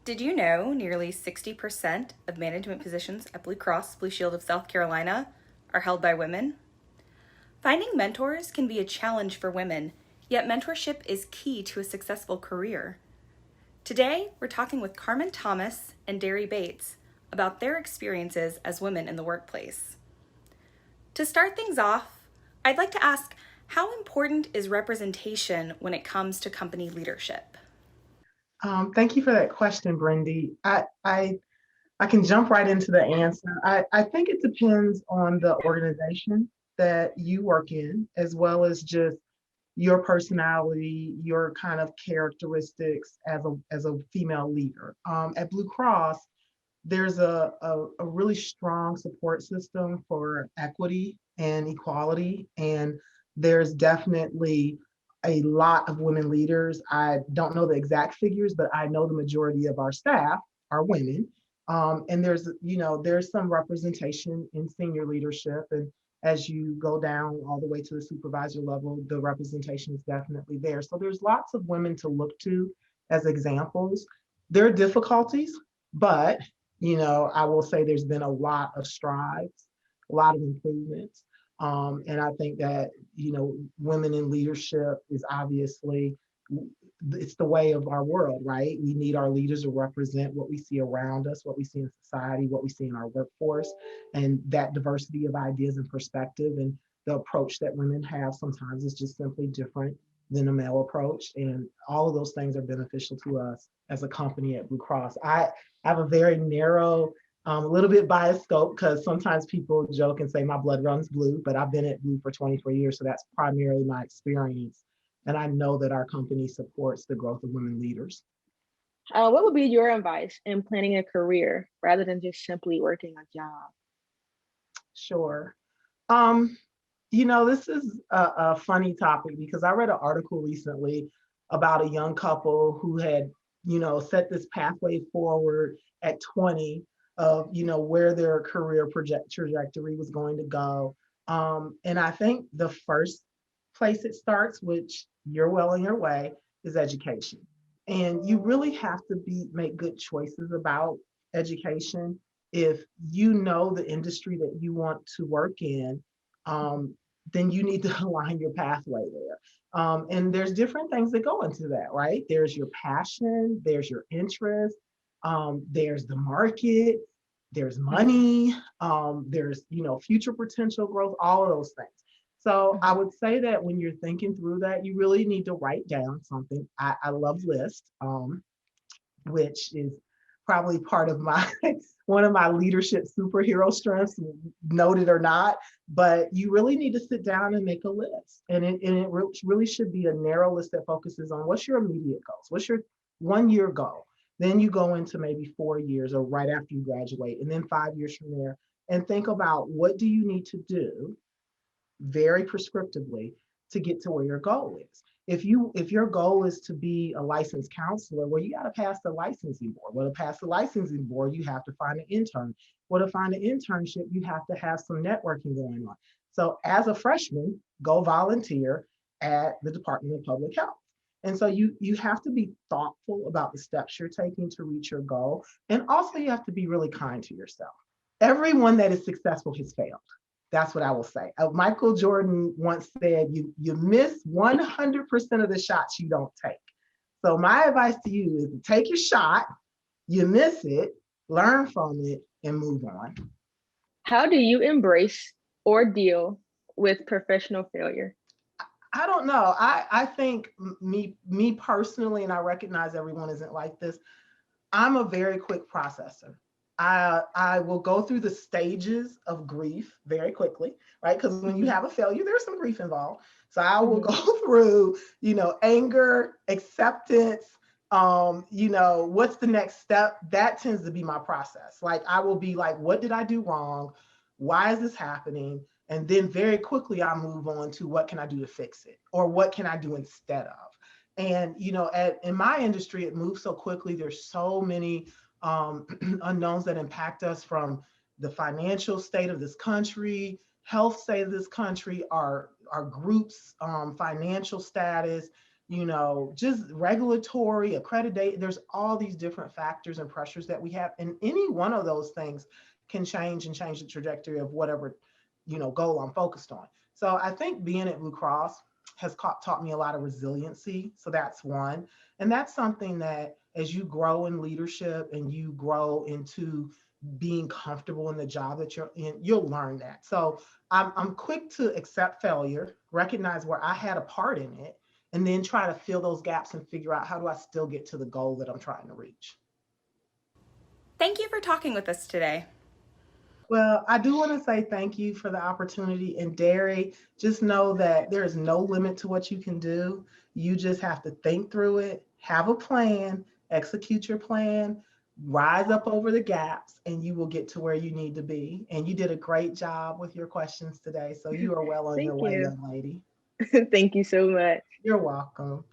Did you know nearly 60% of management positions at Blue Cross Blue Shield of South Carolina are held by women? Finding mentors can be a challenge for women, yet mentorship is key to a successful career. Today, we're talking with Carmen Thomas and Deri Bates about their experiences as women in the workplace. To start things off, I'd like to ask, how important is representation when it comes to company leadership? Thank you for that question, Brendy. I can jump right into the answer. I think it depends on the organization that you work in, as well as just your personality, your kind of characteristics as a female leader. At Blue Cross, there's a really strong support system for equity and equality. And there's definitely a lot of women leaders. I don't know the exact figures, but I know the majority of our staff are women. And there's some representation in senior leadership. And as you go down all the way to the supervisor level, the representation is definitely there. So there's lots of women to look to as examples. There are difficulties, but I will say there's been a lot of strides, a lot of improvements. And I think that, women in leadership is obviously, it's the way of our world, right? We need our leaders to represent what we see around us, what we see in society, what we see in our workforce, and that diversity of ideas and perspective. And the approach that women have sometimes is just simply different than a male approach. And all of those things are beneficial to us as a company at Blue Cross. I have a very narrow, a little bit biased scope because sometimes people joke and say my blood runs blue, but I've been at Blue for 24 years, so that's primarily my experience. And I know that our company supports the growth of women leaders. What would be your advice in planning a career rather than just simply working a job? Sure. This is a funny topic because I read an article recently about a young couple who had, set this pathway forward at 20 of, where their career trajectory was going to go. And I think the first place it starts, which you're well on your way, is education. And you really have to make good choices about education. If you know the industry that you want to work in, um, then you need to align your pathway there. And there's different things that go into that, right? There's your passion, there's your interest, there's the market, there's money, there's future potential growth, all of those things. So I would say that when you're thinking through that, you really need to write down something. I love lists, which is probably part of my one of my leadership superhero strengths, noted or not. But you really need to sit down and make a list, and it really should be a narrow list that focuses on what's your immediate goals, what's your 1 year goal. Then you go into maybe 4 years or right after you graduate, and then 5 years from there, and think about what do you need to do very prescriptively to get to where your goal is. If your goal is to be a licensed counselor, well, you got to pass the licensing board. Well, to pass the licensing board, you have to find an intern. Well, to find an internship, you have to have some networking going on. So as a freshman, go volunteer at the Department of Public Health. And so you have to be thoughtful about the steps you're taking to reach your goal. And also you have to be really kind to yourself. Everyone that is successful has failed. That's what I will say. Michael Jordan once said, you miss 100% of the shots you don't take. So my advice to you is to take your shot, you miss it, learn from it, and move on. How do you embrace or deal with professional failure? I don't know. I think me personally, and I recognize everyone isn't like this, I'm a very quick processor. I will go through the stages of grief very quickly, right? Because when you have a failure, there's some grief involved. So I will go through, anger, acceptance, what's the next step? That tends to be my process. Like I will be like, what did I do wrong? Why is this happening? And then very quickly I move on to what can I do to fix it? Or what can I do instead of? And in my industry, it moves so quickly. There's so many unknowns that impact us, from the financial state of this country, health state of this country, our groups, financial status, just regulatory, accreditate. There's all these different factors and pressures that we have. And any one of those things can change and change the trajectory of whatever, goal I'm focused on. So I think being at Blue Cross has taught me a lot of resiliency. So that's one. And that's something that as you grow in leadership and you grow into being comfortable in the job that you're in, you'll learn that. So I'm quick to accept failure, recognize where I had a part in it, and then try to fill those gaps and figure out how do I still get to the goal that I'm trying to reach. Thank you for talking with us today. Well, I do want to say thank you for the opportunity. And Deri, just know that there is no limit to what you can do. You just have to think through it, have a plan, execute your plan, rise up over the gaps, and you will get to where you need to be. And you did a great job with your questions today. So you are well on your Thank way, you. young lady. Thank you so much. You're welcome.